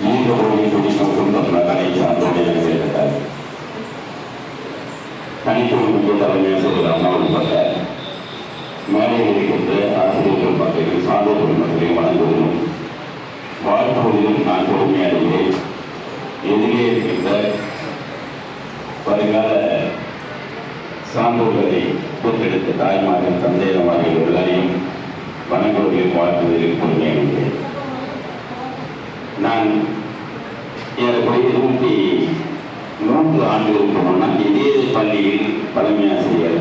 மூன்று மொழி துடிக்கும் குடும்பம் நகனை சார்ந்தோடு கேட்டார். தனித்துவமிக்க தலைமையாசிரியர் அண்ணா உட்பட்ட மேலையில் இருக்கின்ற ஆசிரியர்கள் மக்களையும் சான்றோர்கள் மக்களையும் வழங்குவதும் வாழ்த்துவதிலும் நான் பொறுமையடைகிறேன். எதிரே இருக்கின்ற வருங்கால சான்றோர்களை பொறுத்தெடுத்த தாய்மார்கள் தந்தையமார்கள் எல்லாரையும் வணங்குவதிலும் வாழ்த்துவதிலும் பொறுமையடைகிறேன். நான் ஏறக்குறைய 23 ஆண்டுகளுக்கு முன்னால் இதே பள்ளியில் தலைமை ஆசிரியர்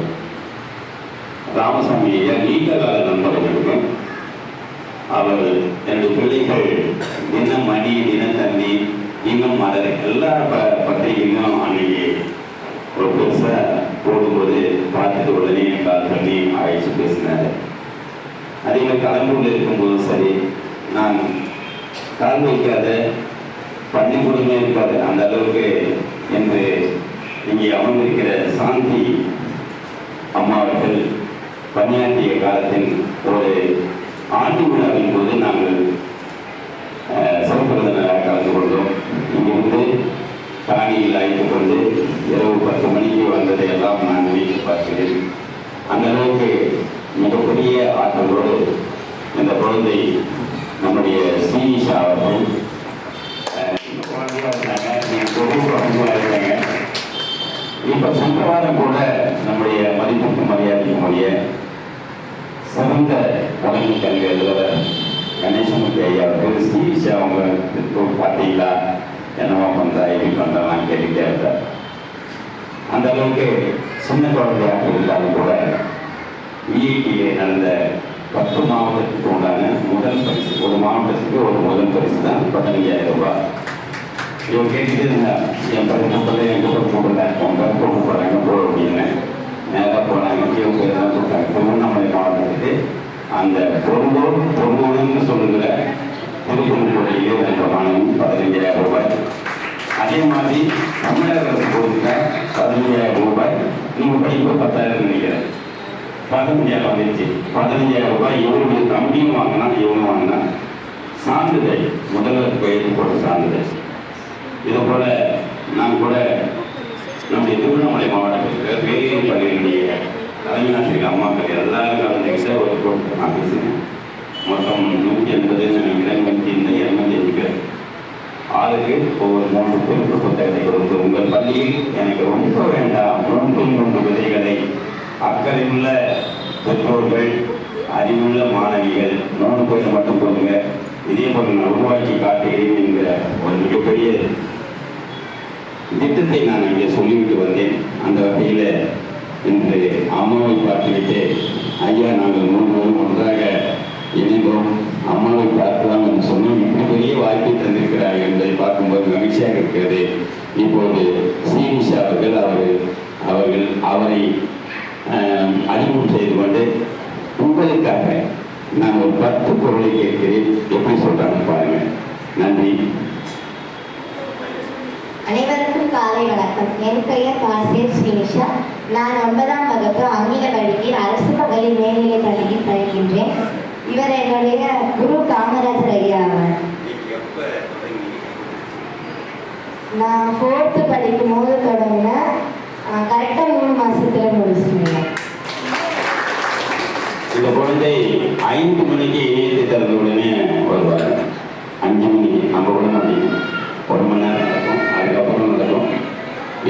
ராமசாமி ஐயா நீண்ட கால நண்பர்களுக்கு அவர் என்னுடைய பிள்ளைகள் தினம் மணி தினத்தண்ணி இன்னும் மலர் எல்லா பத்திரிகைகளும் அன்னைக்கு ஒரு பெருசாக போடும்போது பார்த்துட்டு உடனே கால் பண்ணி அழைச்சி பேசினார். அதே மாதிரி கடலூரில் இருக்கும்போது சரி, நான் கால் வைக்காத பள்ளிக்கூடமே இருக்காது அந்த அளவுக்கு என்று இங்கே அமர்ந்திருக்கிற சாந்தி அம்மா அவர்கள் பணியாற்றிய காலத்தில் ஒரு ஆண்டு விழாவின் போது நாங்கள் சிறப்பு விருந்தினராக கலந்து கொண்டோம். இங்கிருந்து காணியில் அழைத்து கொண்டு இரவு 10 மணிக்கு வந்ததை எல்லாம் நான் நினைத்து பார்க்கிறேன். அந்த அளவுக்கு மிகப்பெரிய ஆற்றலோடு இந்த குழந்தை நம்முடைய ஸ்ரீனிஷா அவர்கள் இப்ப சென்ற வாரம் கூட நம்முடைய மதிப்புக்கு மரியாதைக்கும் உரிய சிறந்த தலைமை கல்வி அலுவலர் கணேசமூர்த்தி ஐயா அவர்கள் ஸ்ரீனிஷா அவங்க பார்த்தீங்களா என்னவா பண்றா எப்படி பண்றான் கேட்டுட்டே இருந்தார். அந்த அளவுக்கு சின்ன குழந்தையாக இருந்தாலும் கூட விஐடியிலே நடந்த 10 மாவட்டத்துக்கு உண்டான முதல் பரிசு, ஒரு மாவட்டத்துக்கு ஒரு முதல் பரிசு தான் 15,000 ரூபாய். இவங்க கேட்டுட்டு இருந்தாங்க, என் பிறகு கூப்பிடல, என் கூட கூப்பிடல, அவங்க கூப்பிடுறாங்க போ அப்படின்னு நேராக போனாங்க. இவங்க தான் கொடுத்தாங்க. திருவண்ணாமலை மாவட்டத்துக்கு அந்த பொருளோன்னு சொல்லுங்கிற திருப்பூரிலே என்ற மாணவன் 15,000 ரூபாய். அதே மாதிரி தமிழக அரசு கொடுத்த 15,000 ரூபாய். நீங்கள் படிப்பு 10,000 நினைக்கிறேன், 15,000 வந்துச்சு. 15,000 ரூபாய் இவருடைய தம்பியும் வாங்கினா இவனும் வாங்கினா. சான்றிதழ் முதல்வர் கையெழுத்து போட்ட சான்றிதழ். இதை போல நான் கூட நம்முடைய திருவண்ணாமலை மாவட்டத்தில் வேறு பள்ளிகளுடைய தலைமை ஆசிரியர் அம்மாக்கள் எல்லாரும் கலந்துக்கிட்ட ஒரு கூட்டத்தை நான் பேசினேன். மொத்தம் 180 நினைக்கிறேன். 285 பேர் ஆளுக்கு ஒவ்வொரு 3 குறிப்பு புத்தகத்தை கொடுத்து, உங்கள் பள்ளியில் எனக்கு ரொம்ப வேண்டாம் 3 விதைகளை அக்கறையுள்ள பெற்றோர்கள் அறிவுள்ள மாணவிகள் 3 பேர் மட்டும் கொடுங்க, இதே போல நான் உருவாக்கி காட்டுகிறேன் என்கிற ஒரு மிகப்பெரிய திட்டத்தை நான் இங்கே சொல்லிவிட்டு வந்தேன். அந்த வகையில் இன்று அம்மாவை பார்த்துவிட்டு ஐயா நாங்கள் 3 பேரும் ஒன்றாக இணைந்தோம், அம்மாவை பார்க்கலாம் என்று சொன்னோம். இப்படி பெரிய வாய்ப்பை தந்திருக்கிறார்கள் என்பதை பார்க்கும்போது மகிழ்ச்சியாக இருக்கிறது. இப்போது ஸ்ரீனிஷா அவர்கள் அவரை அறிமுகம் செய்து கொண்டு உங்களுக்காக நான் ஒரு 10 பொருளை கேட்கிறேன், எப்படி சொல்றாங்க பாருங்க. நன்றி. அனைவருக்கும் காலை வணக்கம். என் பெயர் ஆசிரியர் ஸ்ரீனிஷா. நான் 9ஆம் வகுப்பு ஆங்கில பள்ளியில் அரசு மகளிர் மேல்நிலைப் பள்ளியில் பயில்கின்றேன். இவர் என்னுடைய குரு காமராஜர் ஐயா அவர். நான் 4th படிக்கும் போது தொடங்கின கரெக்டாக 3 மாசத்துல முடிச்சுருந்தேன். இந்த குழந்தை 5 மணிக்கு இணையத்தை திறந்த உடனே வருவார். 5 மணிக்கு நம்ம உடனே 1 மணி நேரம் நடக்கும், அதுக்கப்புறம் நடக்கும்.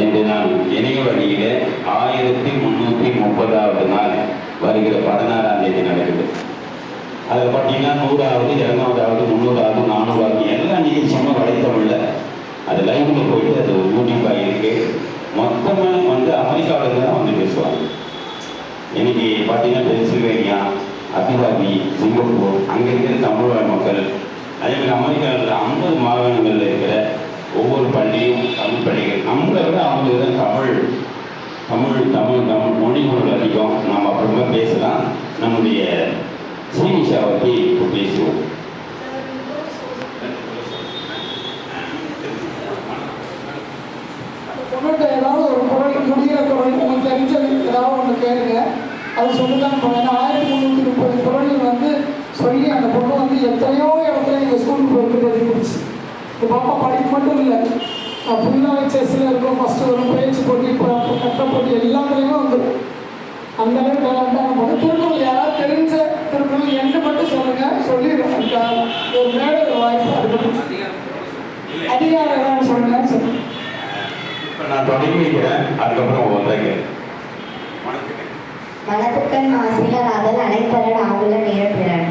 என்று நான் இணைய வழியில் 1330வது நாள் வருகிற 16ஆம் தேதி நடக்குது. அதில் பார்த்தீங்கன்னா 100வது 200வது 300வது 400வது எல்லா நிகழ்ச்சியுமே வலைத்தமிழில் அது லைவில் போயிட்டு அது யூடியூப்பாக இருக்குது. மொத்தமாக அமெரிக்காவில் தான் வந்து பேசுவாங்க. இன்னைக்கு பார்த்தீங்கன்னா பென்சில்வேனியா, அபிதாபி, சிங்கப்பூர் அங்கே இருக்கிற தமிழ் மக்கள், அதேமாதிரி அமெரிக்காவில் 50 மாகாணங்களில் இருக்கிற ஒவ்வொரு பள்ளியும் தமிழ் பள்ளிகள். நம்மளை விட அவங்களுக்கு தான் தமிழ் மொழிகள் அதிகம். நாம் அப்புறமா பேசலாம். நம்முடைய ஸ்ரீனிஷா பற்றி இப்போ பேசுவோம். பொண்ணுகிட்ட ஏதாவது ஒரு குறை, முடிகிற குறை உங்களுக்கு தெரிஞ்சது ஏதாவது ஒன்று கேளுங்க, அது சொல்லிதான் போனேன். 1330 குரல்கள் சொல்லி அந்த பொண்ணு எத்தனையோ இடத்துல எங்கள் ஸ்கூலுக்கு போயிட்டு தெரிஞ்சிருச்சு. இந்த பாப்பா படிப்பு மட்டும் இல்லை, ஃபுல்லாக செஸ்ஸில் இருக்கும், ஃபஸ்ட்டு வரும், பேச்சு போட்டி, கட்ட போட்டி எல்லாத்துலேயுமே வந்துடும். அந்த அளவுக்கு டேலண்டான பொண்ணு. திருக்குறள் யாராவது தெரிஞ்ச திருக்குறள் எந்த மட்டும் சொல்லுங்கள், சொல்லிடுறேன். ஒரு மேடை ஒரு வாய்ப்பு அது அதிகாரம் ஏதாவது சொல்லுங்க. இப்போ நான் தொடங்கி வைக்கிறேன், அதுக்கப்புறம் ஒன்றைக்கு மனத்துக்கண் ஆசிரியர் ஆதல் அனைத்தரன் ஆகுல நேரப்பிறன்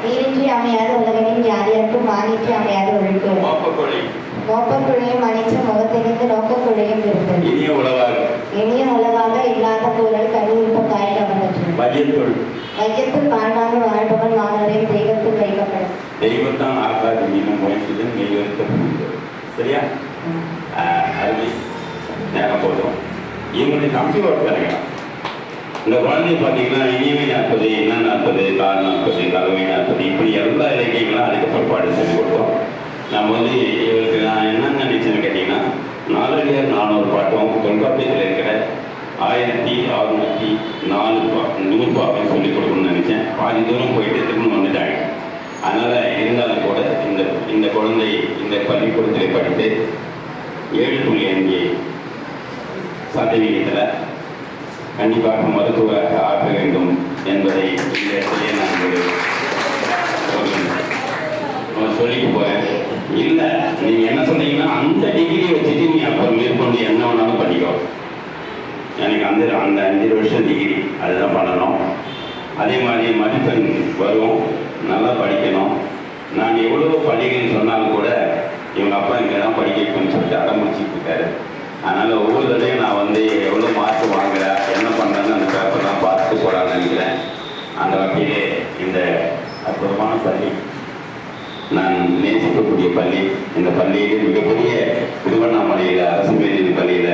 நீரின்றி அமையாத உலகனின் யாரியாருக்கும் மானின்றி அமையாத ஒழுக்கு நோக்கக்குழையும் அனைத்து முகத்திணிந்து நோக்கக்குழையும் இருந்தது இனிய உலவாக இல்லாத குரல் கருவிருப்ப காய் கவனற்று வையத்துள் வாழ்நாள் வாழ்பவன் மாணவரின் தெய்வத்தில் வைக்கப்படும். தெய்வத்தான் ஆகாது இன்னும் முயற்சிது மெய்வருத்த சரியா? அருமை. நேரம் போதும். இவங்களுடைய கம்ப்யூட்டர் கிடைக்கலாம். இந்த குழந்தைய பார்த்தீங்கன்னா இனிமை நாற்பது, என்ன நாற்பது, கால் நாற்பது, கலவை நாற்பது, இப்படி எல்லா இலக்கியங்களும் அதுக்கு பாடு சொல்லி கொடுத்தோம். நம்ம வந்து இவருக்கு நான் என்ன நினைச்சேன்னு கேட்டிங்கன்னா 4400 பாட்டும் தொல்காப்பியத்தில் இருக்கிற 1604 பாட்டும் சொல்லிக் கொடுக்கணும்னு நினச்சேன். பாதி தூரம் போயிட்டு திரும்ப வந்துட்டாங்க. அதனால் இருந்தாலும் கூட இந்த குழந்தை இந்த பள்ளிக்கூடத்தில் படித்து 7.5 சதவீதத்தில் கண்டிப்பாக மருத்துவராக ஆக்க வேண்டும் என்பதை இந்த இடத்திலே நான் சொல்லிட்டு போகிறேன். இல்லை, நீங்கள் என்ன சொன்னீங்கன்னா அந்த டிகிரி வச்சுட்டு நீ அப்புறம் மேற்கொண்டு என்ன வேணாலும் பண்ணிக்கோ. எனக்கு அந்த 5 வருஷம் டிகிரி அதுதான் பண்ணணும். அதே மாதிரி மதிப்பெண் வரும், நல்லா படிக்கணும். நான் எவ்வளோ பள்ளிகள் சொன்னாலும் கூட இவங்க அப்பா இங்கே தான் படிக்க வைக்கணும்னு சொல்லிட்டு அடம்பிடிச்சிட்டு இருக்காரு. அதனால் ஒவ்வொரு தடையும் நான் வந்து எவ்வளோ மார்க் வாங்குறேன், என்ன பண்ணுறேன்னு அந்த பேப்பர்லாம் பார்த்துட்டு போகலான்னு நினைக்கிறேன். அந்த வகையிலே இந்த அற்புதமான பள்ளி, நான் நேசிக்கக்கூடிய பள்ளி, இந்த பள்ளியிலே மிகப்பெரிய திருவண்ணாமலையில் அரசு மேல்நிலை பள்ளியில்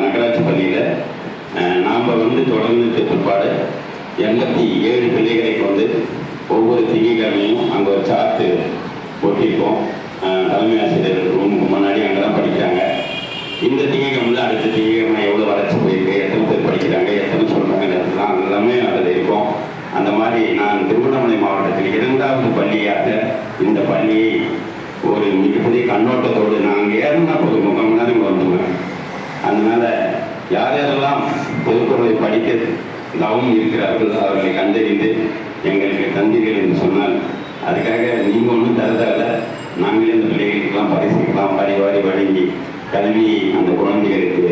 நகராட்சி பள்ளியில் நாம் வந்து தொடர்ந்து பிற்பாடு 87 பிள்ளைகளை கொண்டு ஒவ்வொரு திங்கட்கிழமையும் அங்கே ஒரு சார்ட்டு போட்டிருக்கோம். தலைமை ஆசிரியர் ரூமுக்கு முன்னாடி அங்கே தான் படிக்கிறாங்க. இந்த திங்கட்கிழமை அடுத்த திங்கட்கிழமை எவ்வளோ வளர்ச்சி போயிருக்கு, எத்தனை பேர் படிக்கிறாங்க, எத்தனை சொல்கிறாங்க, எல்லாமே அதில் இருக்கும். அந்த மாதிரி நான் திருவண்ணாமலை மாவட்டத்தில் 2வது பள்ளியாக இந்த பள்ளியை ஒரு மிகப்பெரிய கண்ணோட்டத்தோடு நாங்கள் ஏறினா ஒரு 3 மணி நேரம் வந்துடுவேன். அதனால் யார் யாரெல்லாம் திருக்குறளை படிக்கவும் இருக்கிறார்கள் அவர்களை கண்டறிந்து எங்களுக்கு தந்தீர்கள் என்று சொன்னால் அதுக்காக நீங்கள் ஒன்றும் தரதால நாங்களே இந்த பிள்ளைகளுக்கெல்லாம் பரிசுக்கலாம் வாரி வழங்கி கல்வியை அந்த குழந்தைகளுக்கு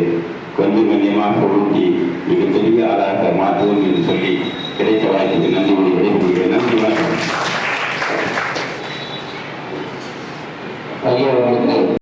கொஞ்சம் கொஞ்சமாக ஊட்டி மிகப்பெரிய ஆளாக மாற்றுவோம் என்று சொல்லி கிடைத்த வாய்ப்புக்கு நன்றி விடைபெறுகிறேன். நன்றி, வணக்கம்.